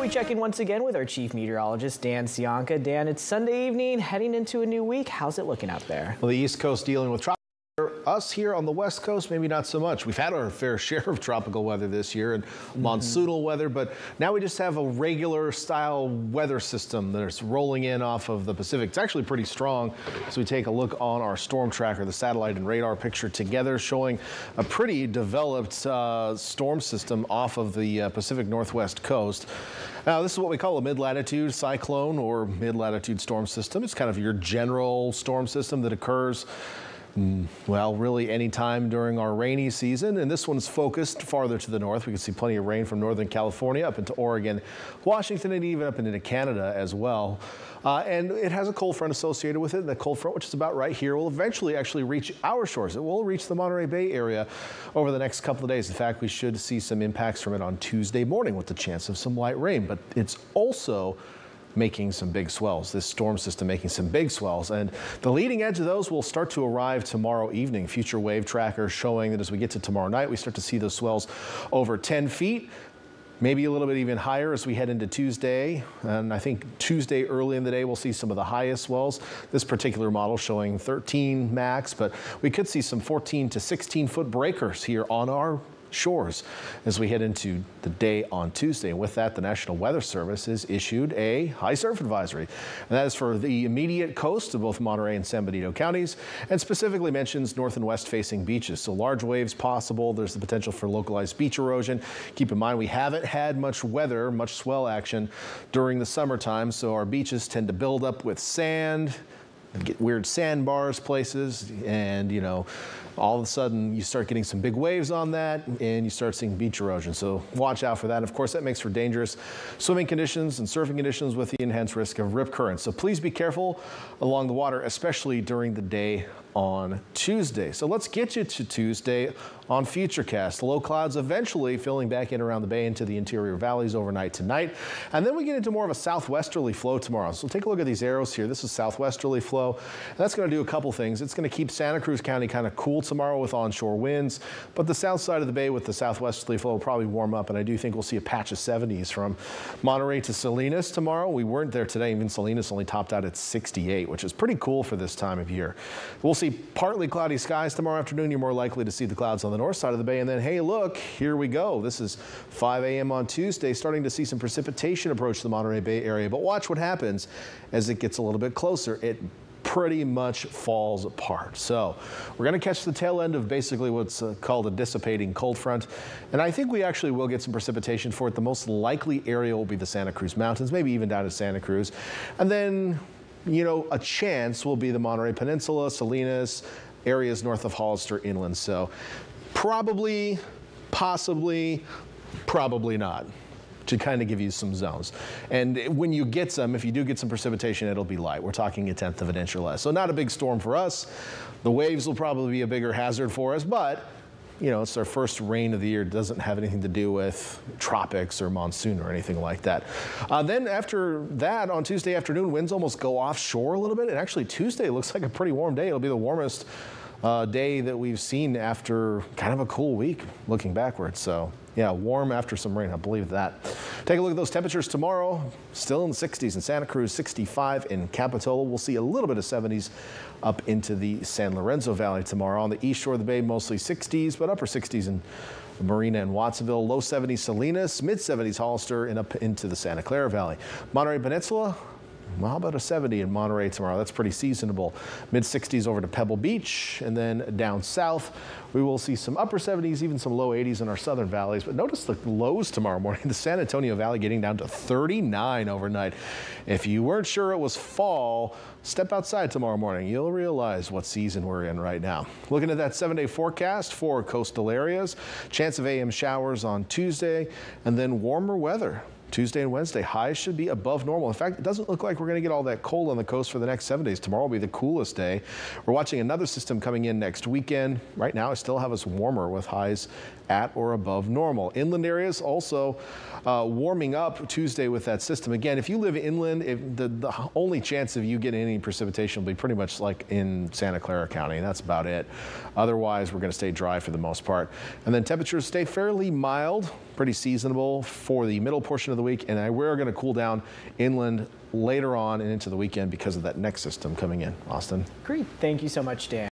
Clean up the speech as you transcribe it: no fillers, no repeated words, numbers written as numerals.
we check in once again with our chief meteorologist, Dan Cianca. Dan, it's Sunday evening, heading into a new week. How's it looking out there? Well, the East Coast dealing with tropical weather. Us here on the West Coast, maybe not so much. We've had our fair share of tropical weather this year and monsoonal weather, but now we just have a regular style weather system that's rolling in off of the Pacific. It's actually pretty strong. So we take a look on our storm tracker, the satellite and radar picture together, showing a pretty developed storm system off of the Pacific Northwest coast. Now, this is what we call a mid-latitude cyclone or mid-latitude storm system. It's kind of your general storm system that occurs, well, really any time during our rainy season. And this one's focused farther to the north. We can see plenty of rain from Northern California up into Oregon, Washington, and even up into Canada as well. And it has a cold front associated with it. And the cold front, which is about right here, will eventually actually reach our shores. It will reach the Monterey Bay area over the next couple of days. In fact, we should see some impacts from it on Tuesday morning with the chance of some light rain. But it's also making some big swells, this storm system making some big swells. And the leading edge of those will start to arrive tomorrow evening. Future wave trackers showing that as we get to tomorrow night, we start to see those swells over 10 feet. Maybe a little bit even higher as we head into Tuesday. And I think Tuesday early in the day, we'll see some of the highest swells. This particular model showing 13 max, but we could see some 14 to 16 foot breakers here on our shores as we head into the day on Tuesday. And with that, the National Weather Service has issued a high surf advisory. And that is for the immediate coast of both Monterey and San Benito counties, and specifically mentions north and west facing beaches. So large waves possible. There's the potential for localized beach erosion. Keep in mind, we haven't had much weather, much swell action during the summertime. So our beaches tend to build up with sand, get weird sandbars places, and you know, all of a sudden you start getting some big waves on that and you start seeing beach erosion. So watch out for that. And of course, that makes for dangerous swimming conditions and surfing conditions with the enhanced risk of rip currents. So please be careful along the water, especially during the day on Tuesday. So let's get you to Tuesday on Futurecast. Low clouds eventually filling back in around the bay into the interior valleys overnight tonight. And then we get into more of a southwesterly flow tomorrow. So take a look at these arrows here. This is southwesterly flow. And that's going to do a couple things. It's going to keep Santa Cruz County kind of cool tomorrow with onshore winds, but the south side of the bay with the southwesterly flow will probably warm up, and I do think we'll see a patch of 70s from Monterey to Salinas tomorrow. We weren't there today. Even Salinas only topped out at 68, which is pretty cool for this time of year. We'll see partly cloudy skies tomorrow afternoon. You're more likely to see the clouds on the north side of the bay, and then hey, look, here we go. This is 5 a.m. on Tuesday, starting to see some precipitation approach the Monterey Bay area, but watch what happens as it gets a little bit closer. It pretty much falls apart. So we're going to catch the tail end of basically what's called a dissipating cold front. And I think we actually will get some precipitation for it. The most likely area will be the Santa Cruz Mountains, maybe even down to Santa Cruz. And then, you know, a chance will be the Monterey Peninsula, Salinas, areas north of Hollister inland. So probably, possibly, probably not, to kind of give you some zones. And when you get some, if you do get some precipitation, it'll be light. We're talking 1/10 of an inch or less. So not a big storm for us. The waves will probably be a bigger hazard for us, but you know, it's our first rain of the year. It doesn't have anything to do with tropics or monsoon or anything like that. Then after that, on Tuesday afternoon, winds almost go offshore a little bit. And actually Tuesday looks like a pretty warm day. It'll be the warmest day that we've seen after kind of a cool week looking backwards. So yeah, warm after some rain, I believe that. Take a look at those temperatures tomorrow. Still in the 60s in Santa Cruz, 65 in Capitola. We'll see a little bit of 70s up into the San Lorenzo Valley tomorrow. On the east shore of the bay, mostly 60s, but upper 60s in Marina and Watsonville. Low 70s Salinas, mid 70s Hollister, and up into the Santa Clara Valley. Monterey Peninsula, well, how about a 70 in Monterey tomorrow? That's pretty seasonable. Mid 60s over to Pebble Beach, and then down south, we will see some upper 70s, even some low 80s in our southern valleys. But notice the lows tomorrow morning. The San Antonio Valley getting down to 39 overnight. If you weren't sure it was fall, step outside tomorrow morning. You'll realize what season we're in right now. Looking at that 7-day forecast for coastal areas, chance of AM showers on Tuesday, and then warmer weather Tuesday and Wednesday. Highs should be above normal. In fact, it doesn't look like we're going to get all that cold on the coast for the next 7 days. Tomorrow will be the coolest day. We're watching another system coming in next weekend. Right now, I still have us warmer with highs at or above normal. Inland areas also warming up Tuesday with that system. Again, if you live inland, the only chance of you getting any precipitation will be pretty much like in Santa Clara County. That's about it. Otherwise, we're going to stay dry for the most part. And then temperatures stay fairly mild pretty seasonable for the middle portion of the week, and we're going to cool down inland later on and into the weekend because of that next system coming in. Austin. Great. Thank you so much, Dan.